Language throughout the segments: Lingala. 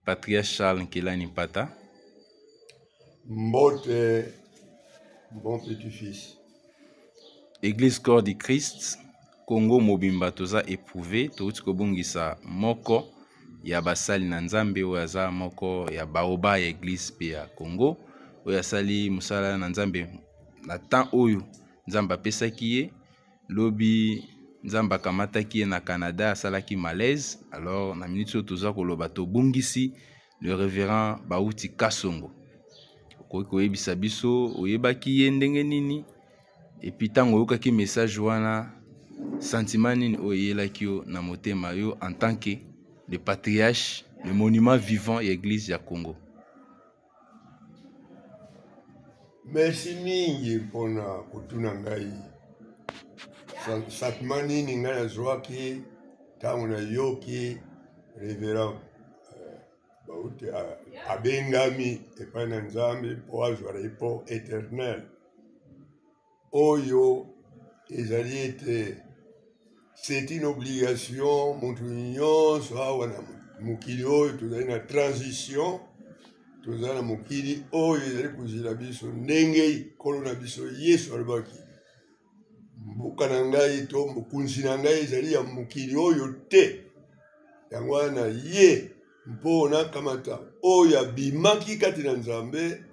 Patriarche Charles Nkelani Mpata. Mbote, bon petit-fils. Église Corps du Christ, Congo Mobimba toza éprouvé, touti kobongisa moko ya basali na nzambe oyo aza moko ya baoba ya église pe ya Congo, oyo asali musala na nzambe na temps oyo nzambe apesaki ye, lobi nzambe akamataki ye na Canada asalaki malaise. Alors na minute oyo toza koloba tobongisi le révérend Bauti Kasongo. Okoki koyebisa biso oyebaki ye ndenge nini, epi ntango oyokaki message wana sentiment nini oyelaki yo na motema yo en tant que le patriarche, le monument vivant ya église ya Congo? Merci mingi mpona kutuna ngai. Sentiment nini ngai nazwaki ntango nayoki révérend Bauti abengami epai na nzambe mpo azwa repos éternel. Oyo ezali ete c'est une obligation moto nyonso awa na mokili oyo tozali na transition, tozali na mokili oyo ezali kozela biso ndenge nkolo na biso Yesu alobaki mboka na ngai to mokunzi na ngai ezali ya mokili oyo te. Yango wana ye mpo nakamata oyo abimaki kati na nzambe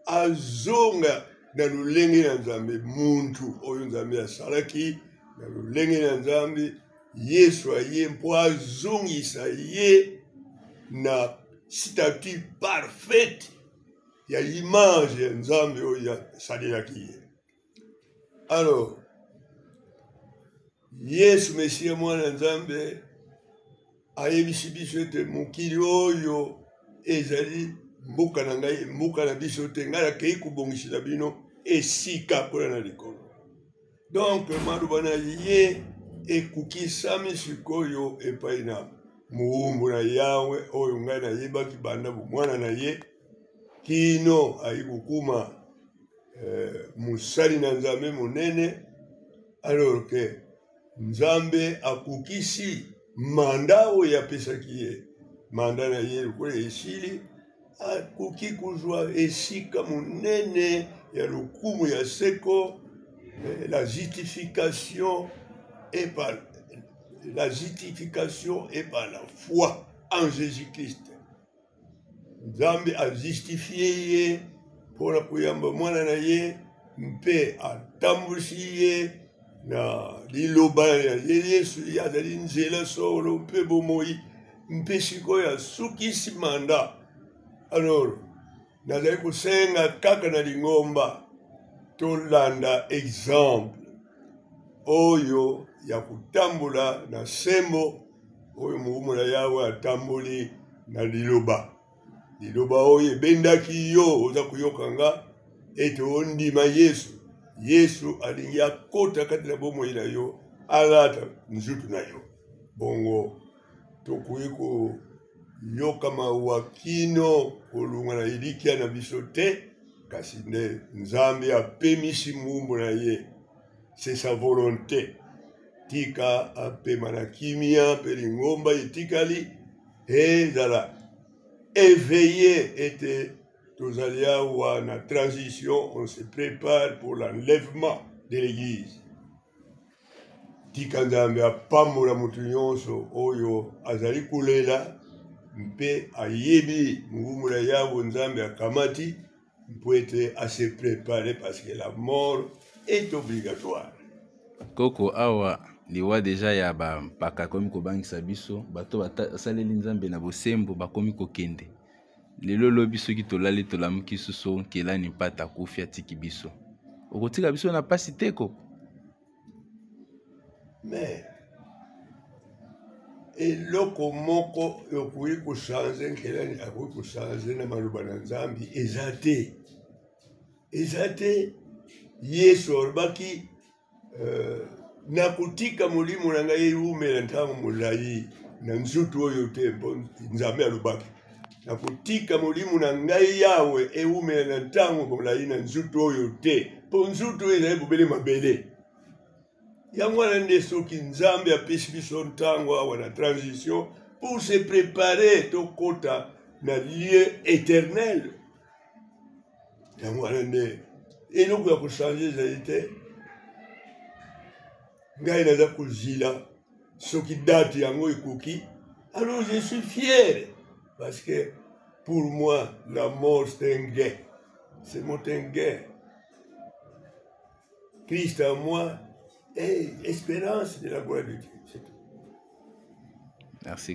azonga na lolenge na nzambe, muntu oyo nzambe asalaki na lolenge na nzambe. Yesu aye mpo azongisa ye na statut parfaite ya image ya nzambe oyo asalelaki ye. Alors Yesu Mesia mwana nzambe ayebisi biso ete mokili oyo ezali mboka na ngai, mboka na biso te, ngai nakei kobongisela bino esika kola na likolo. Donc maloba na ye ekukisami sikoyo epai na mowumbu na Yawe oyo ngai nayebaki banda bomwana na ye kino ayi kokuma musali na nzambe monene. Alors que nzambe akukisi manda oyo apesaki ye, manda na ye lokola esili, akoki kozwa esika monene ya lokumu ya seko, la justification et par la foi en Jésus-Christ. Nzambe a justifié ye mpona koyamba mwana na ye mpe atambwisi ye na liloba ya Yesu azali nzela solo mpe bomoi mpe sikoyo asukisi manda. Alors nazali kosenga kaka na lingomba tolanda exemple oyo ya kutambola na sembo oyo mowumbu na Yawe atamboli na liloba oyo ebendaki yo oza koyoka nga ete ondima Yesu. Yesu alingi akota kati na bomoi na yo alata nzutu na yo. Bongo tokoki koyoka mawa kino kolunga na elikia na biso te, kasi nde nzambe apemisi mowumbu na ye, c'est sa volonté. Tika apema na kimia mpe lingomba etikali ezala éveillé ete tozali awa na transition, on se prépare pour l'enlèvement de l'église. Tika nzambe apambola moto nyonso oyo azali kolela mpe ayebi mowumbu na Yawe nzambe akamati mpo ete ase préparer parce que la mort est obligatoire. Koko awa liwa deja ya bampaka komi kobangisa biso bato basaleli nzambe na bosembo bakomi kokende. Lelo lobi soki tolali tolamuki suso Nkelani Mpata akufi atiki biso, okotika biso na pasi te koko? Mais eloko moko yokoki kochange Nkelani akoki kochange na maloba na nzambe eza te. Yesu alobaki nakotika molimo na ngai ewumela ntango molai na nzutu oyo te. Mpo nzambe alobaki nakotika molimo na ngai Yawe ewumela na ntango molai na nzutu oyo te, mpo nzutu oyo ezali bobele mabele. Yango wana nde soki nzambe apesi biso ntango awa na transition pour se préparer tokota na lieu éternel. Et nous pouvons changer les idées. Ce qui date alors je suis fier parce que pour moi la mort c'est un gain. C'est mon gain. Christ en moi est espérance de la gloire de Dieu. Merci.